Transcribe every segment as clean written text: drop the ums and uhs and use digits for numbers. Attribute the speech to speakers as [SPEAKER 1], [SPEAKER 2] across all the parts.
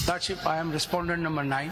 [SPEAKER 1] Lordship, I am respondent number 9.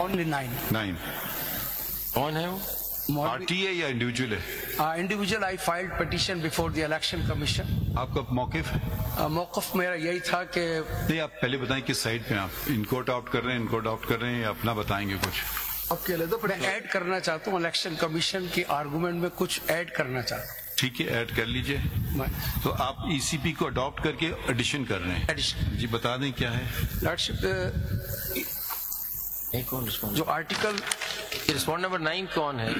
[SPEAKER 1] Only 9.
[SPEAKER 2] 9.
[SPEAKER 3] کون ہے وہ؟
[SPEAKER 2] پارٹی ہے یا انڈیویجول ہے؟
[SPEAKER 1] Individual, I filed petition before the election commission.
[SPEAKER 2] آپ کا موقف ہے؟
[SPEAKER 1] موقف میرا یہی تھا کہ
[SPEAKER 2] نہیں، آپ پہلے بتائیں کس سائڈ پہ آپ ان کو اڈاپٹ کر رہے ہیں، ان کو اڈاپٹ کر رہے ہیں یا اپنا بتائیں گے کچھ؟
[SPEAKER 1] میں ایڈ کرنا چاہتا ہوں الیکشن کمیشن کی آرگومنٹ میں کچھ ایڈ کرنا چاہتا ہوں.
[SPEAKER 2] ٹھیک ہے، ایڈ کر لیجئے. تو آپ ای سی پی کو اڈاپٹ کر کے ایڈیشن کر رہے ہیں. جی بتا دیں کیا ہے.
[SPEAKER 1] لارڈشپ، جو آرٹیکل
[SPEAKER 3] رسپونڈ نمبر 9 کون ہے؟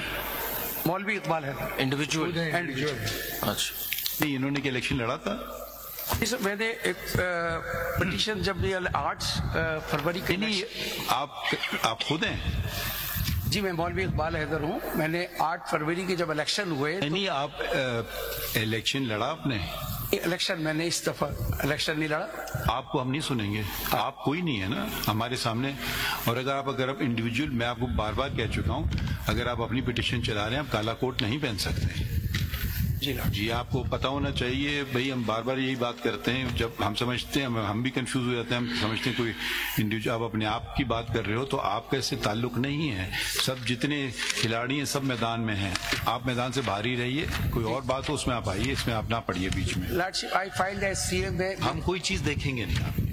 [SPEAKER 1] مولوی اقبال ہے.
[SPEAKER 3] انڈیویجول. اچھا،
[SPEAKER 2] نہیں، انہوں نے کیا الیکشن لڑا تھا؟
[SPEAKER 1] میں نے ایک پٹیشن جب 8 فروری کے
[SPEAKER 2] نہیں، آپ خود ہیں؟
[SPEAKER 1] جی میں مولوی اقبال حیدر ہوں. میں نے 8 فروری کے جب الیکشن ہوئے،
[SPEAKER 2] نہیں آپ الیکشن لڑا آپ نے؟
[SPEAKER 1] الیکشن میں نے اس دفعہ الیکشن نہیں لڑا.
[SPEAKER 2] آپ کو ہم نہیں سنیں گے، آپ کوئی نہیں ہے نا ہمارے سامنے. اور اگر آپ انڈیویجول، میں آپ کو بار بار کہہ چکا ہوں، اگر آپ اپنی پٹیشن چلا رہے ہیں آپ کالا کوٹ نہیں پہن سکتے. جی آپ کو پتا ہونا چاہیے. بھائی ہم بار بار یہی بات کرتے ہیں، جب ہم سمجھتے ہیں ہم بھی کنفیوز ہو جاتے ہیں. ہم سمجھتے ہیں کوئی انڈیویجول، آپ اپنے آپ کی بات کر رہے ہو تو آپ کا اس سے تعلق نہیں ہے. سب جتنے کھلاڑی ہیں سب میدان میں ہیں، آپ میدان سے باہر ہی رہیے. کوئی اور بات ہو اس میں آپ آئیے، اس میں آپ نہ پڑھیے بیچ میں. ہم کوئی چیز دیکھیں گے نہیں آپ،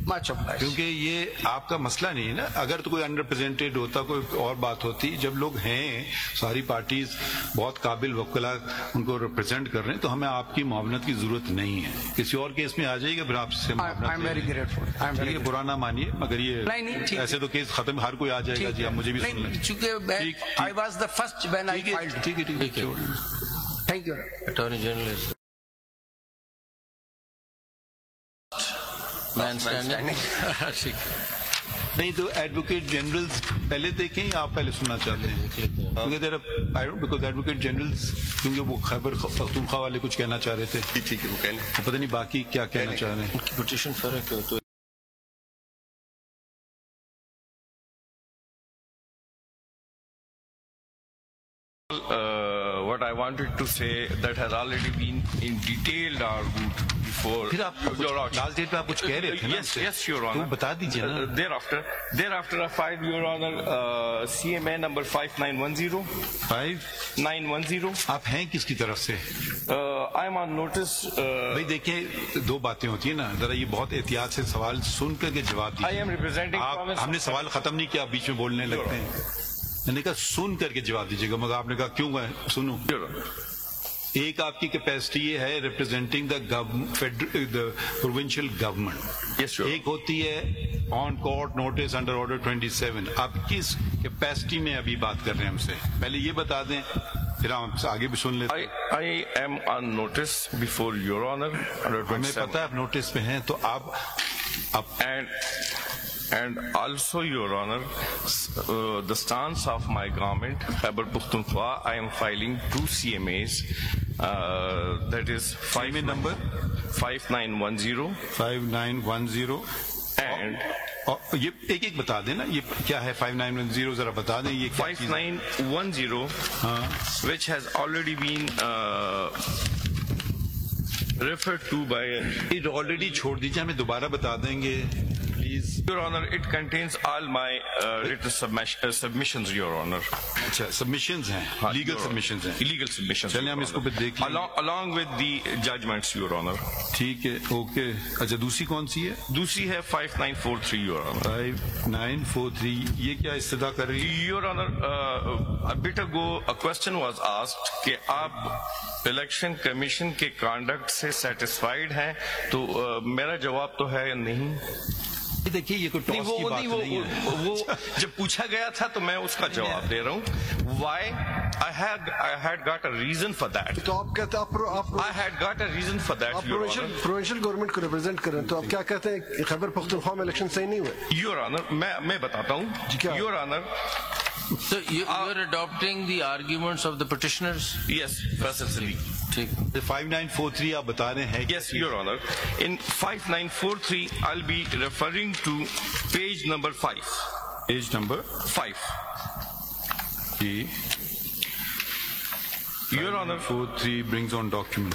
[SPEAKER 2] کیونکہ یہ آپ کا مسئلہ نہیں ہے نا. اگر تو کوئی انڈر ریپرزینٹیڈ ہوتا، کوئی اور بات ہوتی. جب لوگ ہیں ساری پارٹیز بہت قابل وکلا ان کو ریپرزینٹ کر رہے ہیں تو ہمیں آپ کی معاونت کی ضرورت نہیں ہے. کسی اور کیس میں آ جائے گا پھر آپ سے معاونت. برا نہ مانیے، مگر یہ ایسے تو کیس ختم، ہر کوئی آ جائے گا. جی آپ مجھے بھی سن لیں. ٹھیک ہے.
[SPEAKER 1] Thank you.
[SPEAKER 3] اٹارنی جنرل
[SPEAKER 2] نہیں تو ایڈوکیٹ جنرل پہلے دیکھیں یا آپ پہلے سننا چاہتے ہیں؟ بیکاز ایڈوکیٹ جنرل کیونکہ وہ خیبر پختونخوا والے کچھ کہنا چاہ رہے تھے.
[SPEAKER 4] ٹھیک ہے، وہ کہنے
[SPEAKER 2] پتہ نہیں باقی کیا کہنا چاہ رہے ہیں.
[SPEAKER 3] پٹیشن فرق ہے تو
[SPEAKER 4] what I wanted to say that has already been in detailed argued before.
[SPEAKER 2] پھر آپ لاسٹ ڈیٹ پہ آپ کچھ کہہ رہے تھے نا.
[SPEAKER 4] Yes, Your Honor.
[SPEAKER 2] بتا دیجیے نا.
[SPEAKER 4] Thereafter I filed, Your Honor, CMA number 5910. 5910.
[SPEAKER 2] آپ ہیں کس کی طرف سے؟
[SPEAKER 4] I am on notice.
[SPEAKER 2] بھائی دیکھیں، دو باتیں ہوتی ہیں نا، ذرا یہ بہت احتیاط سے سوال سن کر کے جواب
[SPEAKER 4] I am representing.
[SPEAKER 2] ہم نے سوال ختم نہیں کیا، بیچ میں بولنے لگتے ہیں. میں نے کہا سن کر کے جواب دیجیے گا، مگر آپ نے کہا کیوں گئے سنو. ایک آپ کی کیپیسٹی یہ ہے ریپرزینٹنگ دا پروونشل گورنمنٹ. ایک ہوتی ہے آن کورٹ نوٹس انڈر آرڈر 27. آپ کس کیپیسٹی میں ابھی بات کر رہے ہیں ہم سے؟ پہلے یہ بتا دیں، پھر ہم آگے بھی سن لیتے ہیں.
[SPEAKER 4] I am on notice before Your Honor under 27.
[SPEAKER 2] ہمیں پتہ ہے آپ نوٹس پہ ہیں تو آپ
[SPEAKER 4] And also, Your Honor, the stance of my government, Khyber Pakhtunkhwa, I am filing 2 CMAs. That is
[SPEAKER 2] CMA number
[SPEAKER 4] 5910.
[SPEAKER 2] 5910.
[SPEAKER 4] And
[SPEAKER 2] یہ ایک بتا دیں نا، یہ کیا ہے 5910 ذرا بتا دیں. یہ
[SPEAKER 4] 5910, which has already been referred to by.
[SPEAKER 2] already چھوڑ دیجیے، ہمیں دوبارہ بتا دیں گے.
[SPEAKER 4] Your Honor, it contains all my written submissions, Your Honor.
[SPEAKER 2] اچھا submissions ہیں، legal submissions ہیں.
[SPEAKER 4] Illegal submissions.
[SPEAKER 2] چلیں ہم اس کو پھر دیکھ لیں.
[SPEAKER 4] Along with the judgments, Your Honor.
[SPEAKER 2] ٹھیک ہے، اوکے. اچھا دوسری کون سی ہے؟
[SPEAKER 4] دوسری ہے 5943, Your Honor.
[SPEAKER 2] 5943. یہ کیا استدعا کر رہی ہے؟
[SPEAKER 4] Your Honor, a bit ago a question was asked کہ آپ الیکشن کمیشن کے کانڈکٹ سے سیٹسفائیڈ ہیں، تو میرا جواب تو ہے نہیں.
[SPEAKER 2] دیکھیے یہ کوئی ٹاس کی بات نہیں ہے.
[SPEAKER 4] وہ جب پوچھا گیا تھا تو میں اس کا جواب دے رہا ہوں. Why? I had got a reason for that.
[SPEAKER 5] تو آپ کہتے ہیں
[SPEAKER 4] I had got a reason for that, Your Honor.
[SPEAKER 5] Provincial government کو ریپرزینٹ کریں تو آپ کیا کہتے ہیں خیبر پختونخوا میں الیکشن صحیح نہیں ہوئے؟
[SPEAKER 4] Your Honor, میں بتاتا ہوں. Your Honor.
[SPEAKER 3] So you are adopting the arguments of the petitioners?
[SPEAKER 4] Yes, presently.
[SPEAKER 2] 5943 آپ بتا رہے ہیں.
[SPEAKER 4] Yes, Your Honor. In 5943, I'll be referring to page number 5.
[SPEAKER 2] Page number
[SPEAKER 4] 5.
[SPEAKER 2] G.
[SPEAKER 4] Your Honor.
[SPEAKER 2] 43 brings on document.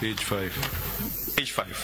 [SPEAKER 2] page 5.
[SPEAKER 4] Page 5.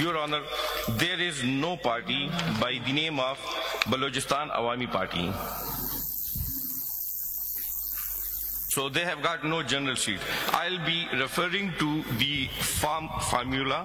[SPEAKER 4] Your Honor, there is no party by the name of Balochistan Awami Party. So they have got no general seat. I'll be referring to the formula.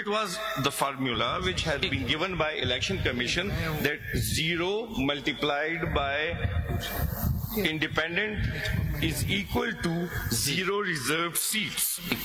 [SPEAKER 4] It was the formula which had been given by Election Commission that 0 multiplied by independent is equal to 0 reserved seats.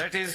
[SPEAKER 4] That is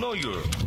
[SPEAKER 4] No, Your Honor.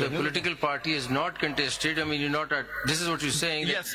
[SPEAKER 3] the political party is not contested. I mean, you're not. This is what you're saying.
[SPEAKER 4] Yes,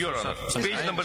[SPEAKER 4] Your Honor. Page number.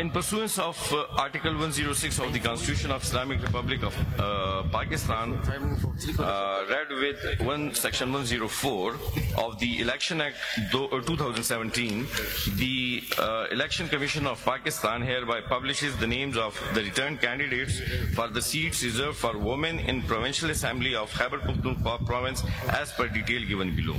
[SPEAKER 4] in pursuance of Article 106 of the Constitution of Islamic Republic of Pakistan, read with Section 104 of the Election Act 2017, the Election Commission of Pakistan hereby publishes the names of the returned candidates for the seats reserved for women in Provincial Assembly of Khyber Pakhtunkhwa Province as per detail given below.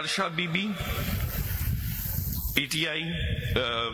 [SPEAKER 4] Arsha Bibi PTI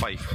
[SPEAKER 4] 5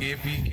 [SPEAKER 6] KPK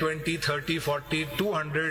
[SPEAKER 6] 20, 30, 40, 200,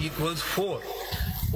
[SPEAKER 6] = 4,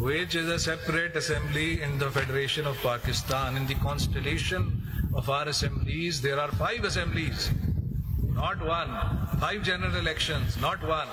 [SPEAKER 6] which is a separate assembly in the Federation of Pakistan. In the constellation of our assemblies, there are 5 assemblies, not 1. 5 general elections, not 1.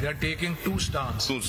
[SPEAKER 6] They are taking 2 stances.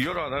[SPEAKER 4] Your Honor,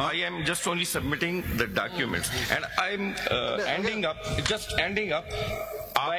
[SPEAKER 4] I am just only submitting the documents and I am ending up by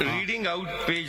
[SPEAKER 4] Reading out page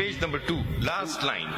[SPEAKER 4] page number 2, last line.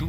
[SPEAKER 4] 2